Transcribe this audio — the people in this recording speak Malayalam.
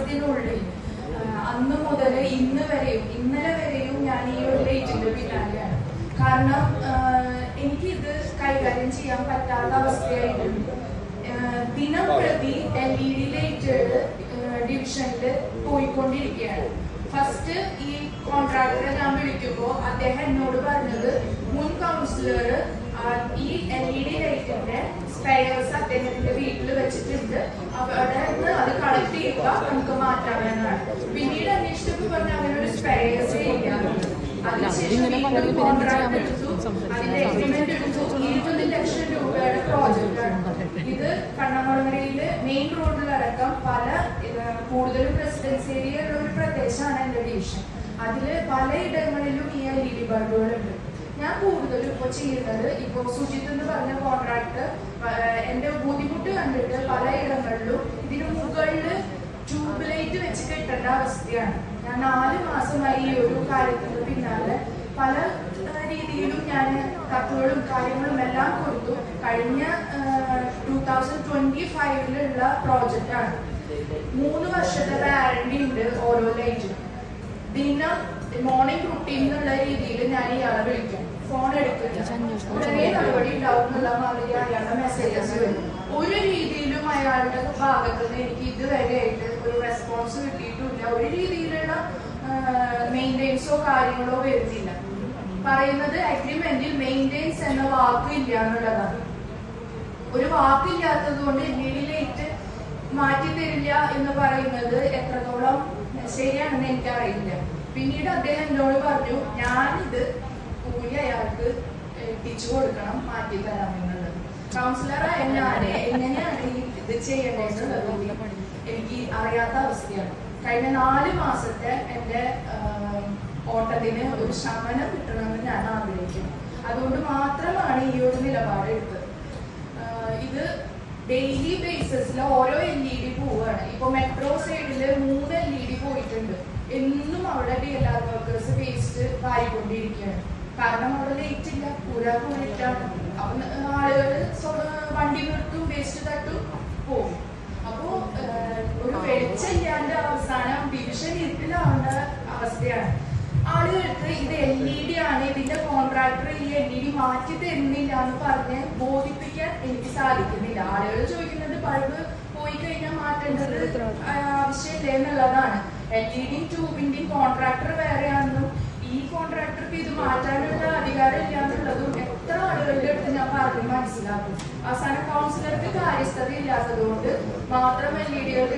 മാസത്തിനുള്ളിൽ അന്ന് മുതൽ ഇന്നലെ വരെയും ഞാൻ ഈ ഒരു ലൈറ്റിന്റെ പിന്നാലെയാണ്. കാരണം എനിക്കിത് കൈകാര്യം ചെയ്യാൻ പറ്റാത്ത അവസ്ഥയായിട്ടുണ്ട്. ദിനം പ്രതി LED ലൈറ്റുകൾ ഡിവിഷനിൽ പോയിക്കൊണ്ടിരിക്കുകയാണ്. ഫസ്റ്റ് ഈ കോൺട്രാക്ടറെ ഞാൻ വിളിക്കുമ്പോൾ അദ്ദേഹം എന്നോട് പറഞ്ഞത് മുൻ കൗൺസിലർ ഈ LED ലൈറ്റിന്റെ സ്പെയർസ് അദ്ദേഹത്തിന്റെ വീട്ടിൽ വെച്ചിട്ടുണ്ട്, അവിടെ നിന്ന് അത് കളക്ട് ചെയ്യുക, നമുക്ക് മാറ്റാമെന്നാണ്. പിന്നീട് അന്വേഷിച്ചപ്പോൾ പറഞ്ഞ അങ്ങനെ ഒരു സ്പെയർസ് ഇല്ല. അതിനുശേഷം കോൺട്രാക്ട് എടുത്തു, അതിന്റെ എഗ്രിമെന്റ് എടുത്തു. 20 ലക്ഷം രൂപയുടെ പ്രോജക്റ്റാണ് ഇത്. കണ്ണമംഗലയില് മെയിൻ റോഡിലടക്കം കൂടുതലും റെസിഡൻസ് ഏരിയ ഉള്ള ഒരു പ്രദേശമാണ് എന്റെ ഡിവിഷൻ. അതില് പലയിടങ്ങളിലും ഈ LED ബൾബുകളുണ്ട്. ഞാൻ കൂടുതലും ഇപ്പോൾ ചെയ്യുന്നത്, ഇപ്പോൾ സുജിത് എന്ന് പറഞ്ഞ കോൺട്രാക്ട് എന്റെ ബുദ്ധിമുട്ട് കണ്ടിട്ട് പലയിടങ്ങളിലും ഇതിന് മുകളിൽ ട്യൂബ് ലൈറ്റ് വെച്ച് കെട്ടേണ്ട അവസ്ഥയാണ്. ഞാൻ 4 മാസമായി ഈ ഒരു കാര്യത്തിന് പിന്നാലെ പല രീതിയിലും ഞാൻ കത്തുകളും കാര്യങ്ങളും എല്ലാം കൊടുത്തു. കഴിഞ്ഞ 2025 പ്രോജക്റ്റാണ്. 3 വർഷത്തെ വാറണ്ടി ഉണ്ട് ഓരോ ലൈറ്റിനും. ദിനം മോർണിംഗ് റുട്ടീൻ എന്നുള്ള രീതിയിൽ ഞാൻ ഇയാളെ വിളിക്കും, ഫോൺ എടുക്കില്ല, ഉടനെ നടപടി ഉണ്ടാവും എന്നുള്ള മാതിരി അയാളുടെ മെസ്സേജസ് വരും. ഒരു രീതിയിലും അയാളുടെ ഭാഗത്ത് നിന്ന് എനിക്ക് ഇതുവരെയായിട്ട് ഒരു റെസ്പോൺസ് കിട്ടിയിട്ടില്ല. ഒരു രീതിയിലുള്ള മെയിൻ്റെനൻസോ കാര്യങ്ങളോ വരുന്നില്ല. പറയുന്നത് അഗ്രിമെന്റിൽ മെയിൻ്റെനൻസ് എന്ന വാക്ക് ഇല്ല എന്നുള്ളതാണ്. ഒരു വാക്കില്ലാത്തത് കൊണ്ട് LED ലൈറ്റ് മാറ്റി തരില്ല എന്ന് പറയുന്നത് എത്രത്തോളം ശരിയാണെന്ന് എനിക്കറിയില്ല. പിന്നീട് അദ്ദേഹം എന്നോട് പറഞ്ഞു, ഞാനിത് കൂലി അയാൾക്ക് എത്തിച്ചു കൊടുക്കണം, മാറ്റി തരാമെന്നുള്ളത്. കൗൺസിലറായ ഞാൻ എങ്ങനെയാണ് ഇത് ചെയ്യേണ്ടതെന്നുള്ളത് എനിക്ക് അറിയാത്ത അവസ്ഥയാണ്. കഴിഞ്ഞ 4 മാസത്തെ എൻ്റെ ഓട്ടത്തിന് ഒരു ശമനം കിട്ടണമെന്ന് ഞാൻ ആഗ്രഹിക്കുന്നു. അതുകൊണ്ട് മാത്രമാണ് ഈ ഒരു നിലപാട് എടുത്തത്. ഇത് ഡെയിലി ബേസിസിൽ ഓരോ LED പോവുകയാണ്. ഇപ്പൊ മെട്രോ സൈഡില് 3 LED പോയിട്ടുണ്ട്. എന്നും അവിടെ DLR വർക്കേഴ്സ് വേസ്റ്റ് വാരിക്കൊണ്ടിരിക്കുകയാണ്. കാരണം അവിടെ ലൈറ്റ് ഇല്ല, കൂരായിട്ടാണ്. അപ്പൊ ആളുകൾ വണ്ടി നിർത്തും, വേസ്റ്റ് തട്ടും, പോകും. അപ്പോ ഒരു വെളിച്ചില്ലാണ്ട് അവസാനം ഡിവിഷൻ ഇരുട്ടിലാവേണ്ട അവസ്ഥയാണ്. ആളുകൾക്ക് ഇത് LED ആണ്, ഇതിന്റെ കോൺട്രാക്ടർ ഈ LED മാറ്റി തരുന്നില്ല എന്ന് പറഞ്ഞ് ബോധിപ്പിക്കാൻ എനിക്ക് സാധിക്കുന്നില്ല. ആളുകൾ ചോദിക്കുന്നത് ബൾബ് പോയി കഴിഞ്ഞാൽ മാറ്റേണ്ടത് ആവശ്യമില്ല എന്നുള്ളതാണ്. LED ട്യൂബിന്റെയും കോൺട്രാക്ടർ വേറെയാണെന്നും ഈ കോൺട്രാക്ടർക്ക് ഇത് മാറ്റാനുള്ള അധികാരം ഇല്ല എന്നുള്ളതും എത്ര ആളുകളുടെ അടുത്ത് ഞാൻ പറഞ്ഞ് മനസ്സിലാക്കും. അവസാനം കൗൺസിലർക്ക് കാര്യസ്ഥത ഇല്ലാത്തത് കൊണ്ട് മാത്രം LED